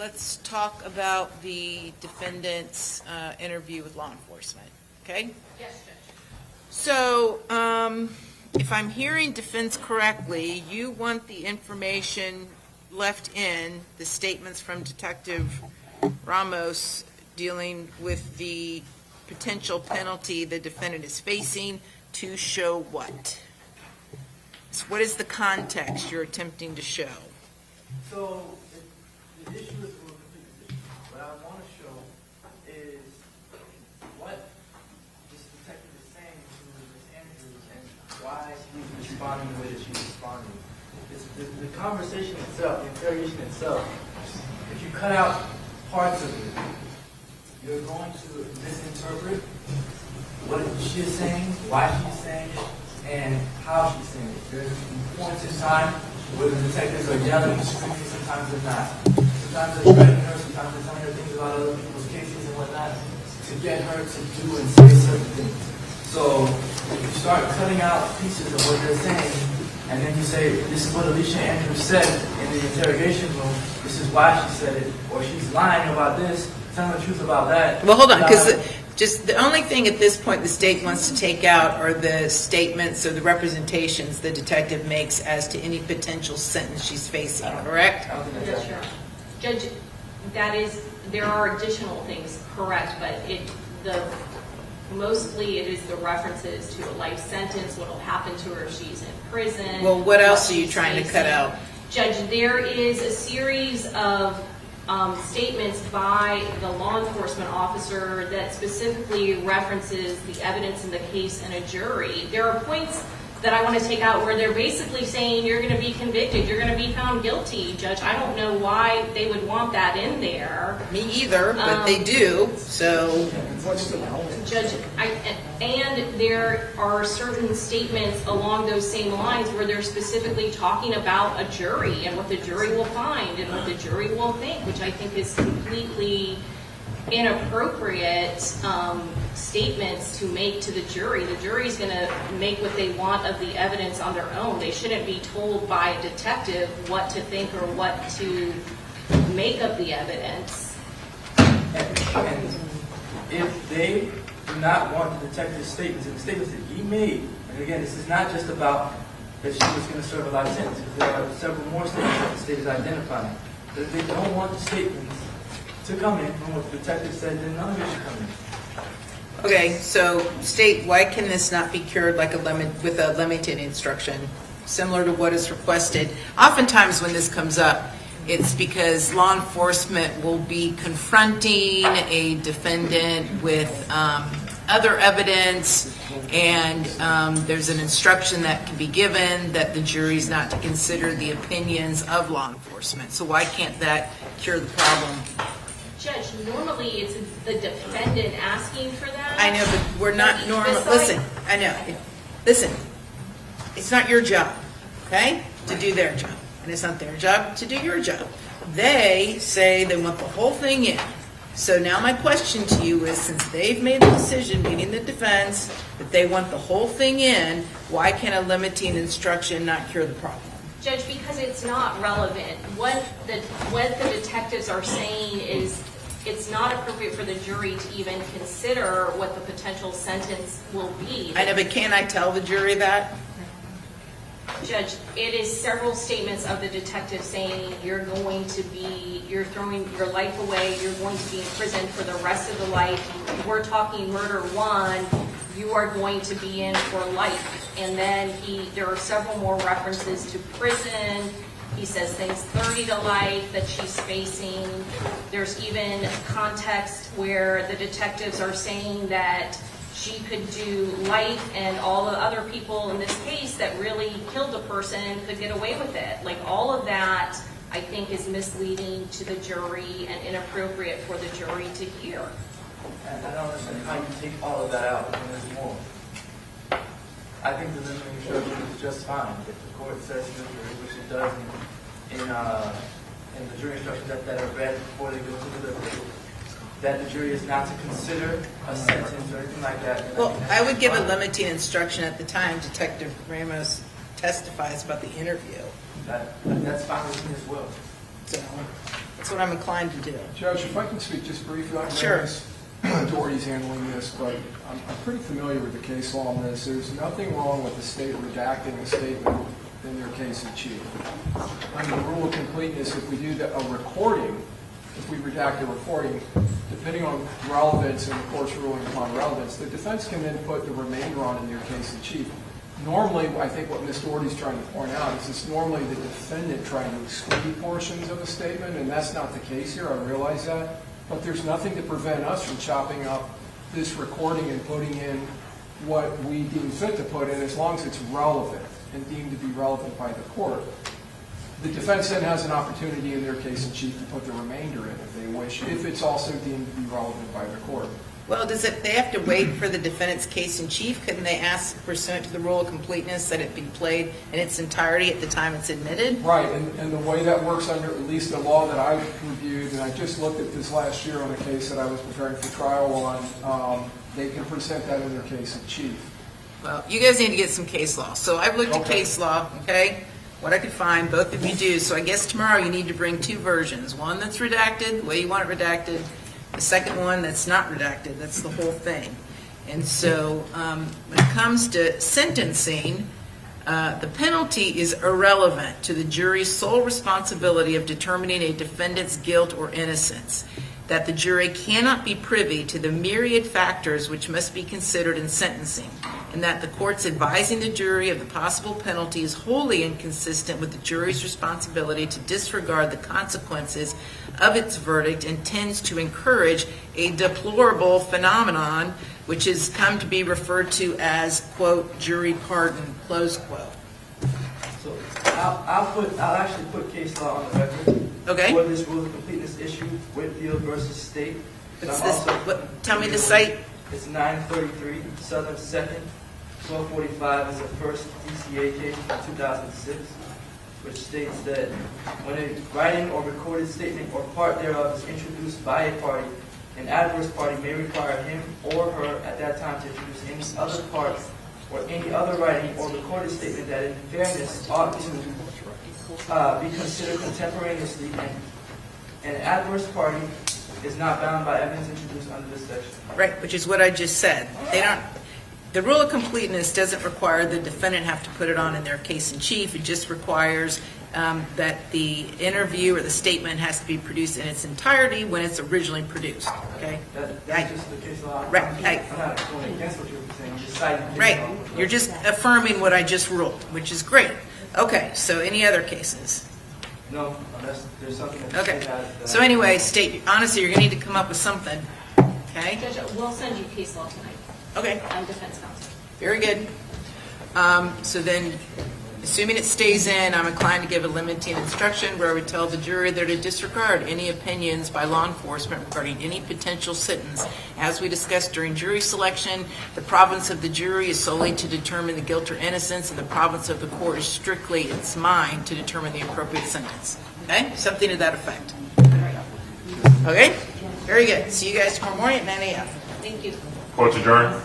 let's talk about the defendant's interview with law enforcement, okay? Yes, Judge. So, if I'm hearing defense correctly, you want the information left in, the statements from Detective Ramos dealing with the potential penalty the defendant is facing to show what? So what is the context you're attempting to show? So the issue is a little completely different. What I want to show is what this detective is saying to Ms. Andrews and why she's responding the way that she's responding. It's the conversation itself, the interrogation itself, if you cut out parts of it, you're going to misinterpret what she's saying, why she's saying it, and how she's saying it. There's points in time where the detectives are yelling and screaming, sometimes they're not. Sometimes they're threatening her, sometimes they're telling her things about other people's cases and whatnot to get her to do and say certain things. So if you start cutting out pieces of what they're saying, and then you say, this is what Alicia Andrews said in the interrogation room, this is why she said it, or she's lying about this, telling the truth about that. Well, hold on, because just the only thing at this point the state wants to take out are the statements or the representations the detective makes as to any potential sentence she's facing, correct? Yes, sure. Judge, that is, there are additional things, correct, but mostly it is the references to a life sentence, what will happen to her if she's in prison. Well, what else are you trying to cut out? Judge, there is a series of statements by the law enforcement officer that specifically references the evidence in the case and a jury. There are points that I want to take out where they're basically saying you're going to be convicted, you're going to be found guilty. Judge, I don't know why they would want that in there. Me either, but they do, so. Judge, and there are certain statements along those same lines where they're specifically talking about a jury and what the jury will find and what the jury will think, which I think is completely inappropriate statements to make to the jury. The jury's going to make what they want of the evidence on their own. They shouldn't be told by a detective what to think or what to make of the evidence. And if they do not want the detective's statements, and the statements that he made, and again, this is not just about that she was going to serve a life sentence, because there are several more statements that the state is identifying. But if they don't want the statements to come in from what the detective said, then none of it should come in. Okay, so state, why can this not be cured like with a limited instruction, similar to what is requested? Oftentimes when this comes up, it's because law enforcement will be confronting a defendant with other evidence, and there's an instruction that can be given that the jury's not to consider the opinions of law enforcement. So why can't that cure the problem? Judge, normally it's the defendant asking for that. I know, but we're not normal. Listen, I know. Listen, it's not your job, okay, to do their job. And it's not their job to do your job. They say they want the whole thing in. So now my question to you is, since they've made the decision, meaning the defense, that they want the whole thing in, why can a limiting instruction not cure the problem? Judge, because it's not relevant. What the detectives are saying is it's not appropriate for the jury to even consider what the potential sentence will be. I know, but can't I tell the jury that? Judge, it is several statements of the detective saying you're throwing your life away, you're going to be in prison for the rest of the life. We're talking murder one, you are going to be in for life. And then there are several more references to prison. He says things 30 to life that she's facing. There's even context where the detectives are saying that she could do life and all the other people in this case that really killed a person could get away with it. Like, all of that, I think, is misleading to the jury and inappropriate for the jury to hear. And I don't understand how you take all of that out when there's more. I think the limiting instruction is just fine. If the court says to the jury, which it does in the jury instructions that are read before they go to deliberate, that the jury is not to consider a sentence or anything like that. Well, I would give a limiting instruction at the time Detective Ramos testifies about the interview. That's fine with me as well. So it's That's what I'm inclined to do. Judge, if I can speak just briefly on Sure. this. Doherty's handling this, but I'm pretty familiar with the case law on this. There's nothing wrong with the state redacting a statement in their case in chief. Under the rule of completeness, if we do a recording, if we redact a recording, depending on relevance and the court's ruling upon relevance, the defense can then put the remainder on in their case in chief. Normally, I think what Ms. Doherty's trying to point out is it's normally the defendant trying to exclude portions of a statement, and that's not the case here. I realize that. But there's nothing to prevent us from chopping up this recording and putting in what we deem fit to put in, as long as it's relevant and deemed to be relevant by the court. The defense then has an opportunity in their case in chief to put the remainder in if they wish, if it's also deemed to be relevant by the court. Well, they have to wait for the defendant's case in chief? Couldn't they ask pursuant to the rule of completeness that it be played in its entirety at the time it's admitted? Right, and the way that works under at least the law that I've reviewed, and I just looked at this last year on a case that I was preparing for trial on, they can present that in their case in chief. Well, you guys need to get some case law. So I've looked at case law, okay? What I could find, both of you do. So I guess tomorrow you need to bring two versions. One that's redacted, the way you want it redacted. The second one that's not redacted. That's the whole thing. And so when it comes to sentencing, the penalty is irrelevant to the jury's sole responsibility of determining a defendant's guilt or innocence. That the jury cannot be privy to the myriad factors which must be considered in sentencing, and that the court's advising the jury of the possible penalty is wholly inconsistent with the jury's responsibility to disregard the consequences of its verdict and tends to encourage a deplorable phenomenon which has come to be referred to as, quote, jury pardon, close quote. So I'll actually put case law on the record. Okay. For this rule of completeness issue, Whitfield versus State. What's this? Tell me the site. It's 933 Southern 2nd, 1245 is the first DCA case from 2006, which states that when a writing or recorded statement or part thereof is introduced by a party, an adverse party may require him or her at that time to introduce any other part or any other writing or recorded statement that in fairness ought to be considered contemporaneously, and an adverse party is not bound by evidence introduced under this section. Right, which is what I just said. The rule of completeness doesn't require the defendant have to put it on in their case in chief. It just requires that the interview or the statement has to be produced in its entirety when it's originally produced. Okay. That's just the case law. Right. I'm not going against what you're saying. I'm just citing case Right. law. You're just affirming what I just ruled, which is great. Okay. So any other cases? No, unless there's something that Okay. the state has. So anyway, state honestly, you're going to need to come up with something. Okay. Judge, we'll send you case law tonight. Okay. I'm defense counsel. Very good. So then, assuming it stays in, I'm inclined to give a limiting instruction where we tell the jury they're to disregard any opinions by law enforcement regarding any potential sentence. As we discussed during jury selection, the province of the jury is solely to determine the guilt or innocence, and the province of the court is strictly its mind to determine the appropriate sentence. Okay? Something to that effect. Okay? Very good. See you guys tomorrow morning at 9 a.m. Thank you. Court's adjourned.